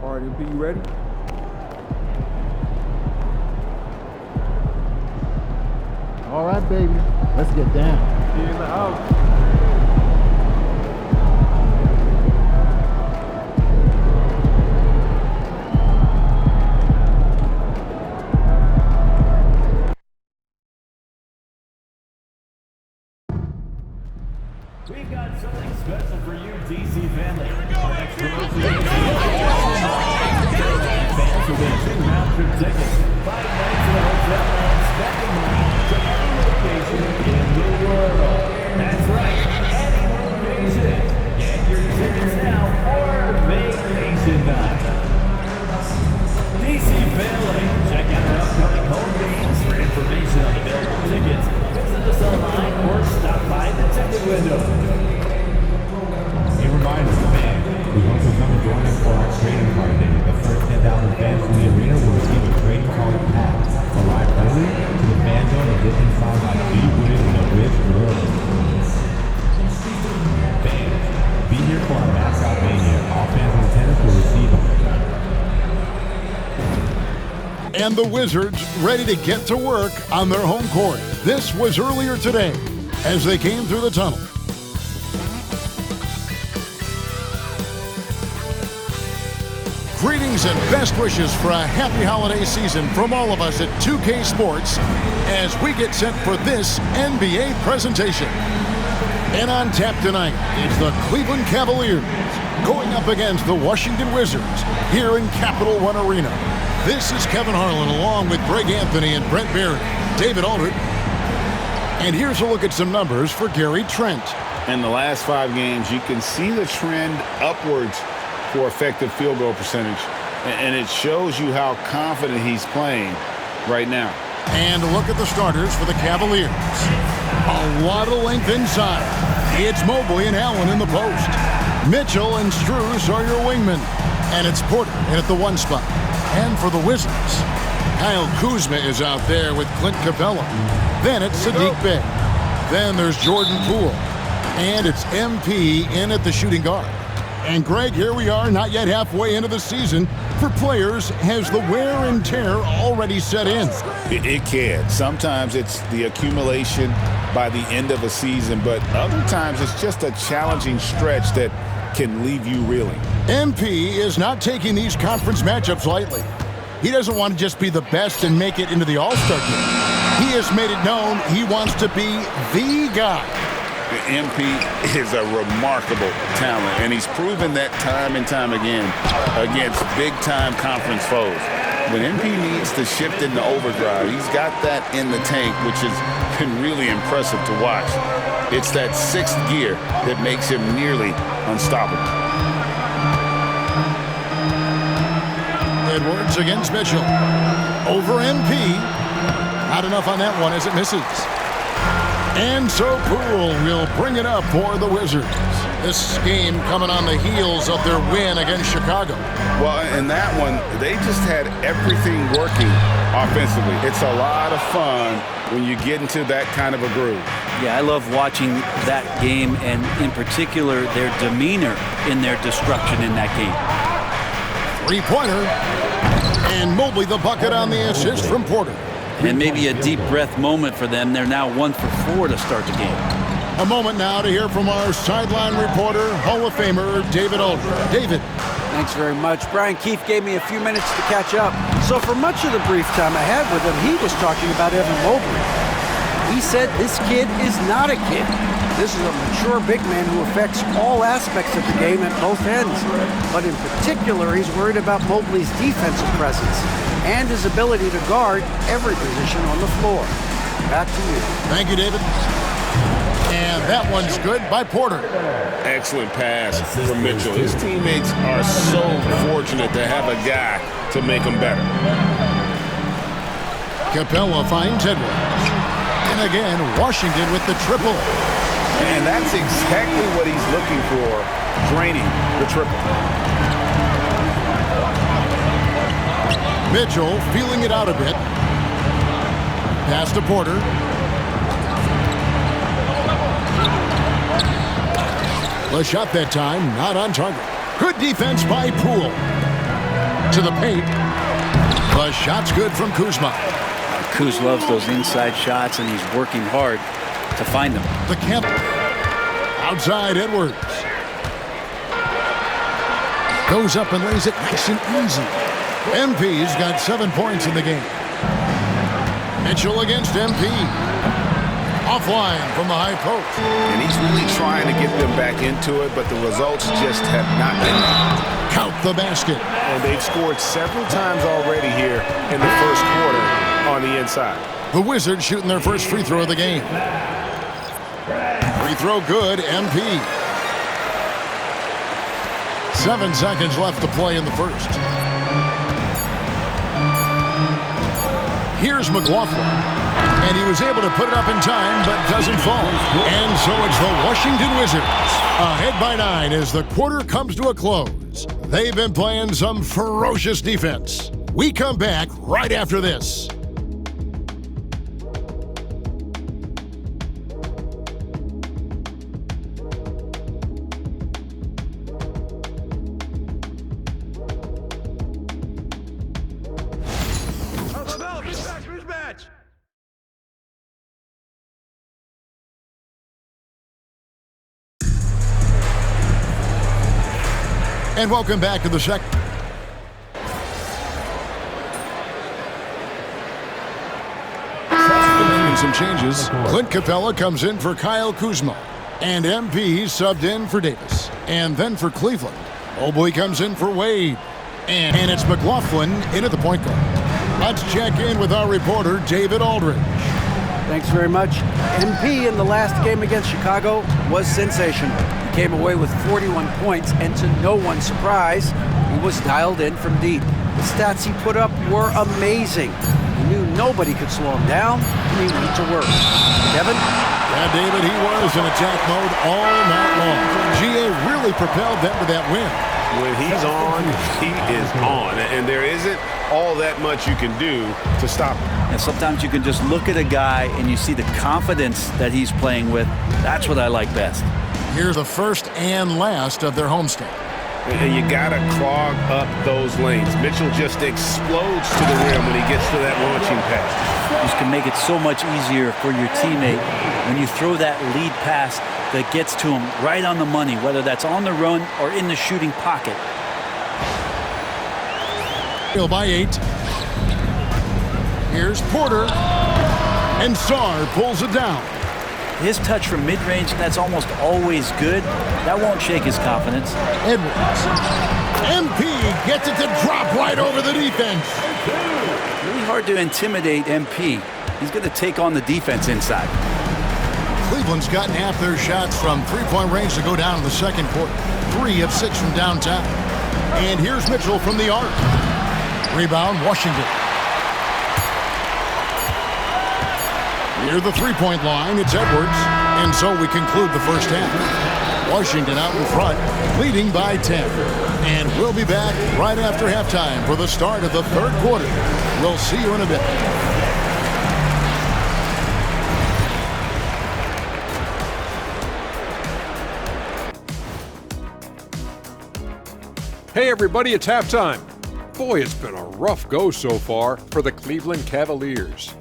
All right, MP, you ready? All right, baby. Let's get down. Get in the house. We've got something special for you, DC family. Our next promotion fans will win 2 round-trip tickets, 5 nights in a hotel, and spending money to any location in the world. That's right, any location. Get your tickets now for vacation night. DC family, check out our upcoming home games for information on available tickets. Visit us online or stop by the ticket window. A reminder to fans, we hope you'll come and join us for our trading card day. The first 10,000 fans from the arena will receive a trading card pack. Arrive early to the fan zone and get inside like Bee Wood in a rich world. Fans, be here for our mascot mania. All fans in attendance will receive them. And the Wizards ready to get to work on their home court. This was earlier today as they came through the tunnel. Greetings and best wishes for a happy holiday season from all of us at 2K Sports as we get set for this NBA presentation. And on tap tonight, it's the Cleveland Cavaliers going up against the Washington Wizards here in Capital One Arena. This is Kevin Harlan along with Greg Anthony and Brent Barry, David Aldridge. And here's a look at some numbers for Gary Trent. In the last 5 games, you can see the trend upwards for effective field goal percentage. And it shows you how confident he's playing right now. And look at the starters for the Cavaliers. A lot of length inside. It's Mobley and Allen in the post. Mitchell and Strus are your wingmen. And it's Porter in at the 1 spot. And for the Wizards, Kyle Kuzma is out there with Clint Capella. Then it's Sadiq Bey. Then there's Jordan Poole. And it's MP in at the shooting guard. And Greg, here we are, not yet halfway into the season. For players, has the wear and tear already set in? It can. Sometimes it's the accumulation by the end of a season, but other times it's just a challenging stretch that can leave you reeling. MP is not taking these conference matchups lightly. He doesn't want to just be the best and make it into the All-Star game. He has made it known he wants to be the guy. MP is a remarkable talent, and he's proven that time and time again against big-time conference foes. When MP needs to shift into overdrive, he's got that in the tank, which has been really impressive to watch. It's that 6th gear that makes him nearly unstoppable. Edwards against Mitchell. Over MP. Not enough on that one as it misses. And so Poole will bring it up for the Wizards. This game coming on the heels of their win against Chicago. Well, in that one, they just had everything working offensively. It's a lot of fun when you get into that kind of a groove. Yeah, I love watching that game, and in particular, their demeanor in their destruction in that game. 3-pointer. And Mobley the bucket on the assist from Porter. And maybe a deep breath moment for them. They're now 1 for 4 to start the game. A moment now to hear from our sideline reporter, Hall of Famer David Aldridge. David. Thanks very much. Brian Keefe gave me a few minutes to catch up. So for much of the brief time I had with him, he was talking about Evan Mobley. He said this kid is not a kid. This is a mature big man who affects all aspects of the game at both ends. But in particular, he's worried about Mobley's defensive presence and his ability to guard every position on the floor. Back to you. Thank you, David. And that one's good by Porter. Excellent pass from Mitchell. His teammates are so fortunate to have a guy to make them better. Capella finds Edwards. And again, Washington with the triple. And that's exactly what he's looking for, draining the triple. Mitchell feeling it out a bit. Pass to Porter. The shot that time, not on target. Good defense by Poole. To the paint. The shot's good from Kuzma. Kuz loves those inside shots, and he's working hard to find them. The Kemp. Outside Edwards. Goes up and lays it nice and easy. MP's got 7 points in the game. Mitchell against MP. Offline from the high post. And he's really trying to get them back into it, but the results just have not been there. Count the basket. And they've scored several times already here in the first quarter on the inside. The Wizards shooting their first free throw of the game. Free throw good, MP. 7 seconds left to play in the first. Here's McLaughlin. And he was able to put it up in time, but doesn't fall. And so it's the Washington Wizards ahead by 9 as the quarter comes to a close. They've been playing some ferocious defense. We come back right after this. And welcome back to the second. Some changes. Clint Capella comes in for Kyle Kuzma. And MP subbed in for Davis. And then for Cleveland, Mobley comes in for Wade. And it's McLaughlin in at the point guard. Let's check in with our reporter, David Aldridge. Thanks very much. MP in the last game against Chicago was sensational. He came away with 41 points, and to no one's surprise, he was dialed in from deep. The stats he put up were amazing. He knew nobody could slow him down, and he went to work. Kevin? Yeah, David, he was in attack mode all night long. GA really propelled them to that win. When he's on, he is on. And there isn't all that much you can do to stop him. And sometimes you can just look at a guy and you see the confidence that he's playing with. That's what I like best. Here's the first and last of their homestand. And you gotta clog up those lanes. Mitchell just explodes to the rim when he gets to that launching pass. You can make it so much easier for your teammate when you throw that lead pass that gets to him right on the money, whether that's on the run or in the shooting pocket. By 8. Here's Porter. And Sarr pulls it down. His touch from mid-range, that's almost always good. That won't shake his confidence. Edwards. MP gets it to drop right over the defense. Really hard to intimidate MP. He's going to take on the defense inside. Cleveland's gotten half their shots from three-point range to go down in the second quarter. 3 of 6 from downtown. And here's Mitchell from the arc. Rebound, Washington. Near the three-point line, it's Edwards. And so we conclude the first half. Washington out in front, leading by 10. And we'll be back right after halftime for the start of the third quarter. We'll see you in a bit. Hey everybody, it's halftime. Boy, it's been a rough go so far for the Cleveland Cavaliers.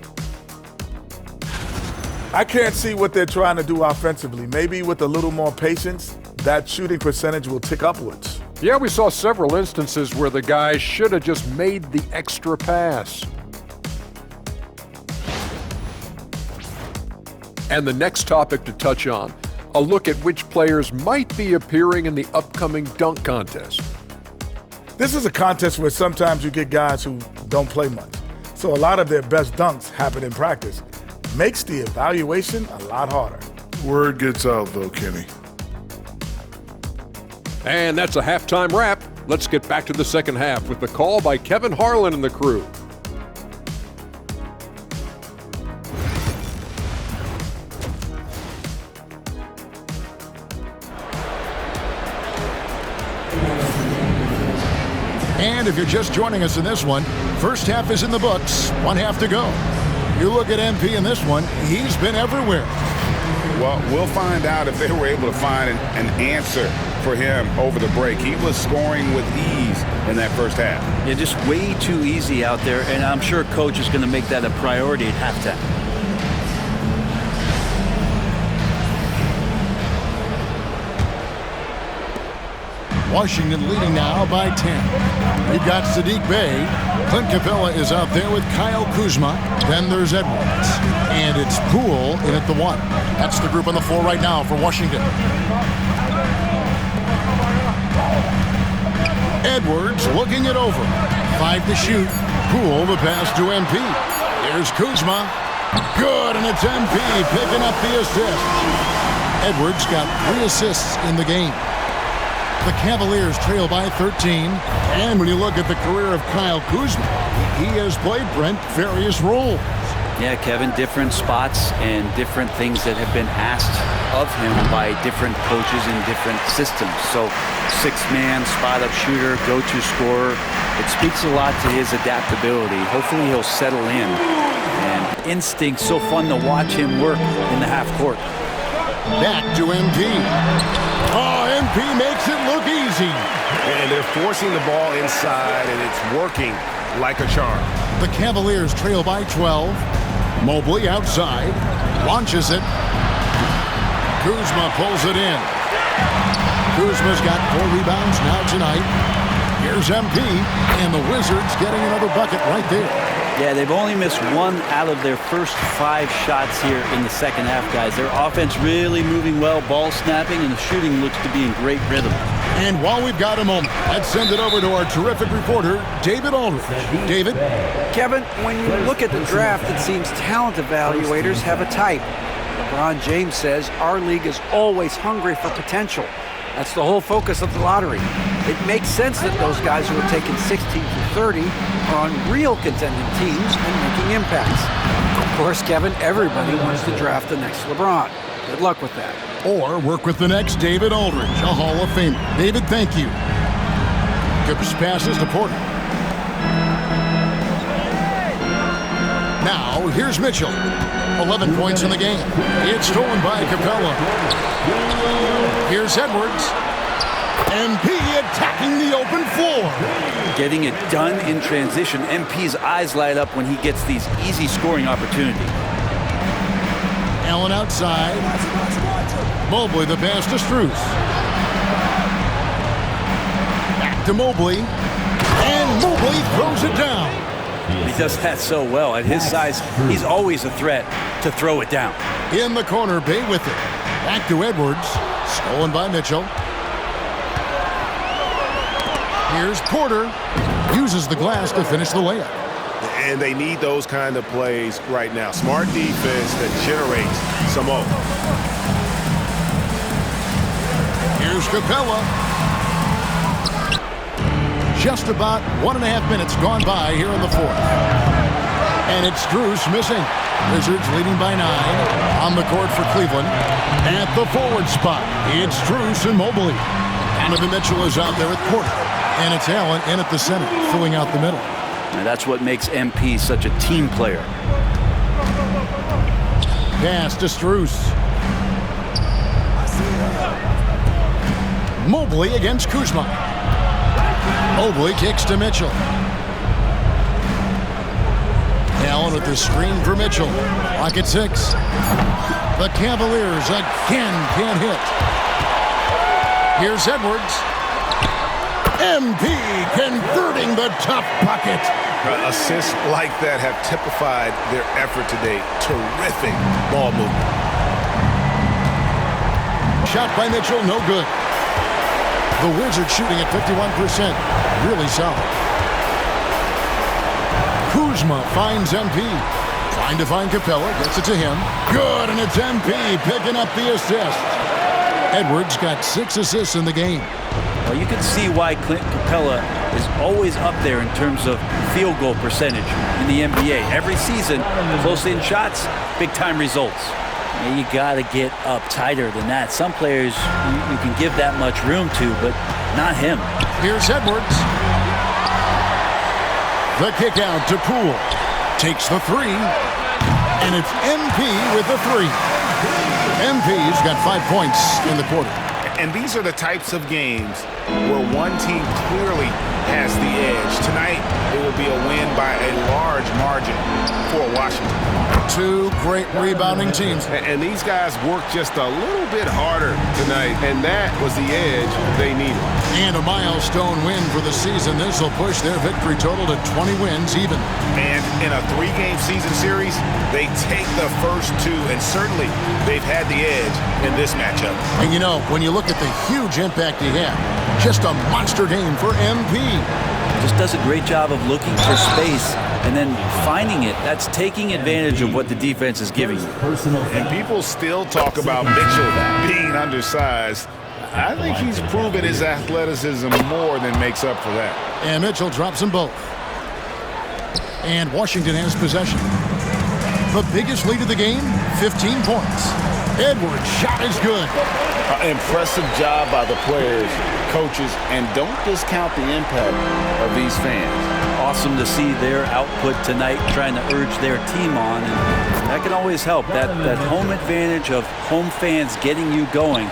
I can't see what they're trying to do offensively. Maybe with a little more patience, that shooting percentage will tick upwards. Yeah, we saw several instances where the guys should have just made the extra pass. And the next topic to touch on, a look at which players might be appearing in the upcoming dunk contest. This is a contest where sometimes you get guys who don't play much. So a lot of their best dunks happen in practice. Makes the evaluation a lot harder. Word gets out though, Kenny. And that's a halftime wrap. Let's get back to the second half with the call by Kevin Harlan and the crew. And if you're just joining us in this one, first half is in the books, 1 half to go. You look at MP in this one, he's been everywhere. Well, we'll find out if they were able to find an answer for him over the break. He was scoring with ease in that first half. Yeah, just way too easy out there, and I'm sure coach is going to make that a priority at halftime. Washington leading now by 10. We've got Sadiq Bey. Clint Capella is out there with Kyle Kuzma. Then there's Edwards. And it's Poole in at the 1. That's the group on the floor right now for Washington. Edwards looking it over. 5 to shoot. Poole the pass to MP. Here's Kuzma. Good, and it's MP picking up the assist. Edwards got 3 assists in the game. The Cavaliers trail by 13. And when you look at the career of Kyle Kuzma, he has played, Brent, various roles. Yeah, Kevin, different spots and different things that have been asked of him by different coaches in different systems. So, 6-man, spot-up shooter, go-to scorer. It speaks a lot to his adaptability. Hopefully he'll settle in. And instinct, so fun to watch him work in the half court. Back to MP. Oh, MP makes it look easy. And they're forcing the ball inside, and it's working like a charm. The Cavaliers trail by 12. Mobley outside. Launches it. Kuzma pulls it in. Kuzma's got 4 rebounds now tonight. Here's MP, and the Wizards getting another bucket right there. Yeah, they've only missed 1 out of their first 5 shots here in the second half, guys. Their offense really moving well, ball snapping, and the shooting looks to be in great rhythm. And while we've got a moment, let's send it over to our terrific reporter, David Aldridge. David? Kevin, when you look at the draft, it seems talent evaluators have a type. LeBron James says our league is always hungry for potential. That's the whole focus of the lottery. It makes sense that those guys who are taken 16 through 30 are on real contending teams and making impacts. Of course, Kevin, everybody wants to draft the next LeBron. Good luck with that. Or work with the next David Aldridge, a Hall of Famer. David, thank you. Gibbs passes to Porter. Now, here's Mitchell. 11 points in the game. It's stolen by Capella. Here's Edwards. MP attacking the open floor. Getting it done in transition. MP's eyes light up when he gets these easy scoring opportunities. Allen outside. Mobley the pass to Strus. Back to Mobley. And Mobley throws it down. He does that so well. At his size, he's always a threat to throw it down. In the corner, Bey with it. Back to Edwards. Stolen by Mitchell. Here's Porter. Uses the glass to finish the layup. And they need those kind of plays right now. Smart defense that generates some more. Here's Capella. Just about 1.5 minutes gone by here in the fourth. And it's Strus missing. Wizards leading by 9 on the court for Cleveland. At the forward spot, it's Strus and Mobley. Donovan Mitchell is out there at Porter. And it's Allen in at the center, filling out the middle. And that's what makes MP such a team player. Pass to Strus. Mobley against Kuzma. Mobley kicks to Mitchell. Allen with the screen for Mitchell. Clock at 6. The Cavaliers again can't hit. Here's Edwards. MP converting the tough bucket. Assists like that have typified their effort today. Terrific ball movement. Shot by Mitchell, no good. The Wizards shooting at 51%. Really solid. Kuzma finds MP. Trying to find Capella. Gets it to him. Good, and it's MP picking up the assist. Edwards got 6 assists in the game. Well, you can see why Clint Capella is always up there in terms of field goal percentage in the NBA. Every season, close-in shots, big-time results. And you got to get up tighter than that. Some players you can give that much room to, but not him. Here's Edwards. The kick out to Poole. Takes the 3. And it's MP with the 3. MP's got 5 points in the quarter. And these are the types of games where one team clearly has the edge. Tonight, it will be a win by a large margin for Washington. Two great rebounding teams. And these guys worked just a little bit harder tonight, and that was the edge they needed. And a milestone win for the season. This will push their victory total to 20 wins even. And in a 3-game season series, they take the first 2, and certainly they've had the edge in this matchup. And you know, when you look at the huge impact he had, just a monster game for MP. Just does a great job of looking for space and then finding it. That's taking advantage of what the defense is giving you. And people still talk about Mitchell being undersized. I think he's proven his athleticism more than makes up for that. And Mitchell drops them both. And Washington has possession. The biggest lead of the game, 15 points. Edwards' shot is good. Impressive job by the players, coaches, and don't discount the impact of these fans. Awesome to see their output tonight, trying to urge their team on, and that can always help. That home advantage of home fans getting you going,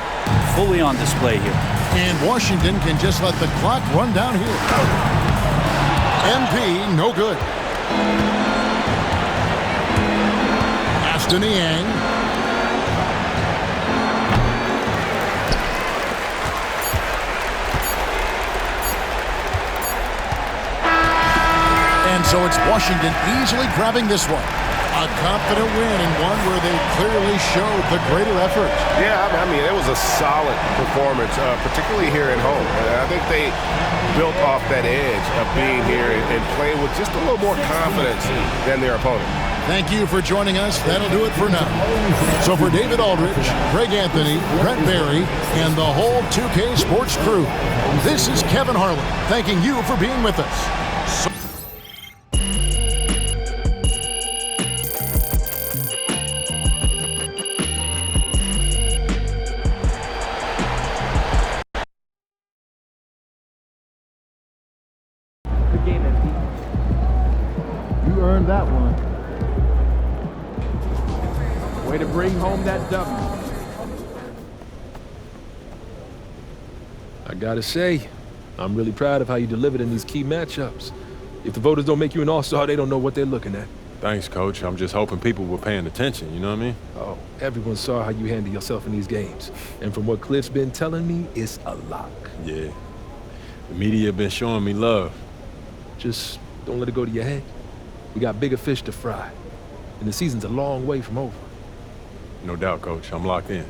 fully on display here. And Washington can just let the clock run down here. MP, no good. Aston Yang. And so it's Washington easily grabbing this one. A confident win and one where they clearly showed the greater effort. Yeah, I mean, it was a solid performance, particularly here at home. I think they built off that edge of being here and playing with just a little more confidence than their opponent. Thank you for joining us. That'll do it for now. So for David Aldridge, Greg Anthony, Brett Barry, and the whole 2K Sports crew, this is Kevin Harlan thanking you for being with us. You earned that one. Way to bring home that W. I gotta say, I'm really proud of how you delivered in these key matchups. If the voters don't make you an all-star, they don't know what they're looking at. Thanks, Coach. I'm just hoping people were paying attention, you know what I mean? Oh, everyone saw how you handle yourself in these games. And from what Cliff's been telling me, it's a lock. Yeah. The media been showing me love. Just don't let it go to your head. We got bigger fish to fry. And the season's a long way from over. No doubt, Coach. I'm locked in.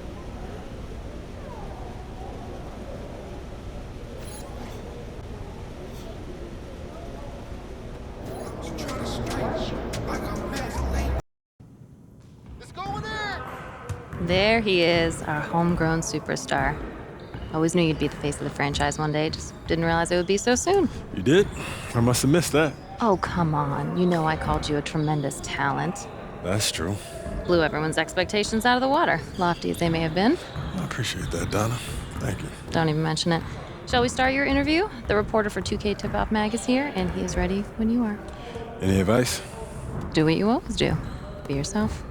There he is, our homegrown superstar. Always knew you'd be the face of the franchise one day, just didn't realize it would be so soon. You did? I must have missed that. Oh, come on. You know I called you a tremendous talent. That's true. Blew everyone's expectations out of the water, lofty as they may have been. I appreciate that, Donna. Thank you. Don't even mention it. Shall we start your interview? The reporter for 2K Tip-Off Mag is here, and he is ready when you are. Any advice? Do what you always do. Be yourself.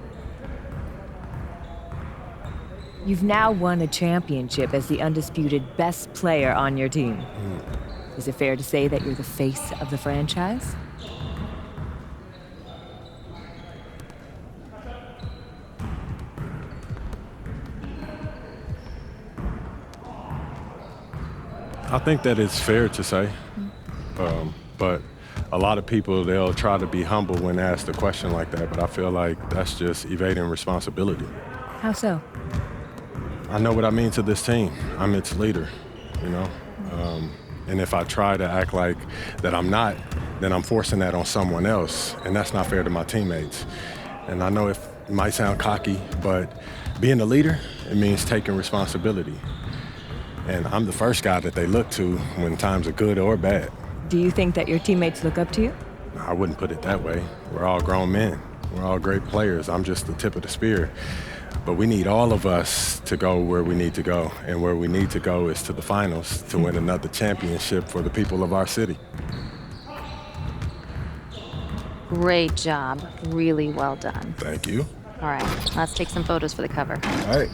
You've now won a championship as the undisputed best player on your team. Is it fair to say that you're the face of the franchise? I think that it's fair to say. But a lot of people, they'll try to be humble when asked a question like that, but I feel like that's just evading responsibility. How so? I know what I mean to this team. I'm its leader, you know? And if I try to act like that I'm not, then I'm forcing that on someone else, and that's not fair to my teammates. And I know it might sound cocky, but being a leader, it means taking responsibility. And I'm the first guy that they look to when times are good or bad. Do you think that your teammates look up to you? I wouldn't put it that way. We're all grown men. We're all great players. I'm just the tip of the spear. But we need all of us to go where we need to go. And where we need to go is to the finals to win another championship for the people of our city. Great job. Really well done. Thank you. All right, let's take some photos for the cover. All right.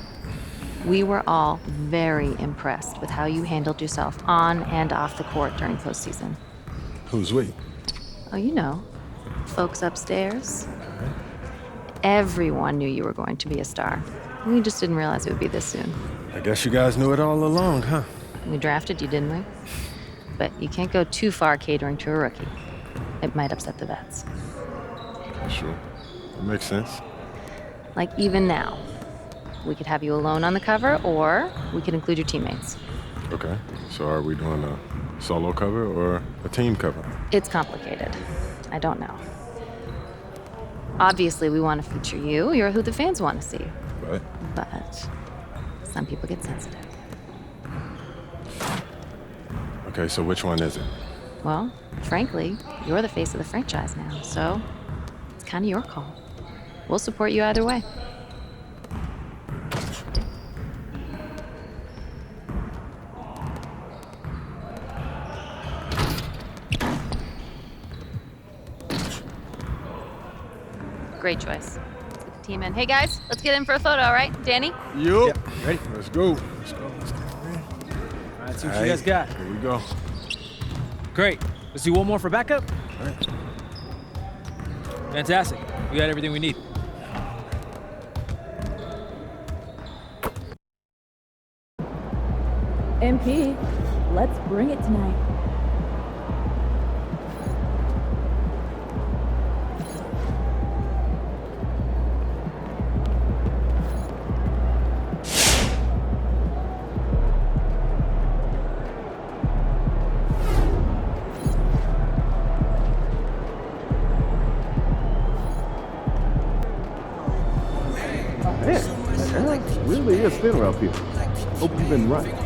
We were all very impressed with how you handled yourself on and off the court during postseason. Who's we? Oh, you know, folks upstairs. Everyone knew you were going to be a star. We just didn't realize it would be this soon. I guess you guys knew it all along, huh? We drafted you, didn't we? But you can't go too far catering to a rookie. It might upset the vets. Sure. That makes sense. Like even now, we could have you alone on the cover, or we could include your teammates. Okay. So are we doing a solo cover or a team cover? It's complicated. I don't know. Obviously, we want to feature you. You're who the fans want to see. Right. But some people get sensitive. Okay, so which one is it? Well, frankly, you're the face of the franchise now, so it's kind of your call. We'll support you either way. Great choice. Let's get the team in. Hey guys, let's get in for a photo, all right? Danny? Yup. Ready? Let's go. All right, see what you guys got. Here we go. Great. Let's do one more for backup. All right. Fantastic. We got everything we need. MP, let's bring it tonight. Man, really is thinner up here. Hope you've been right.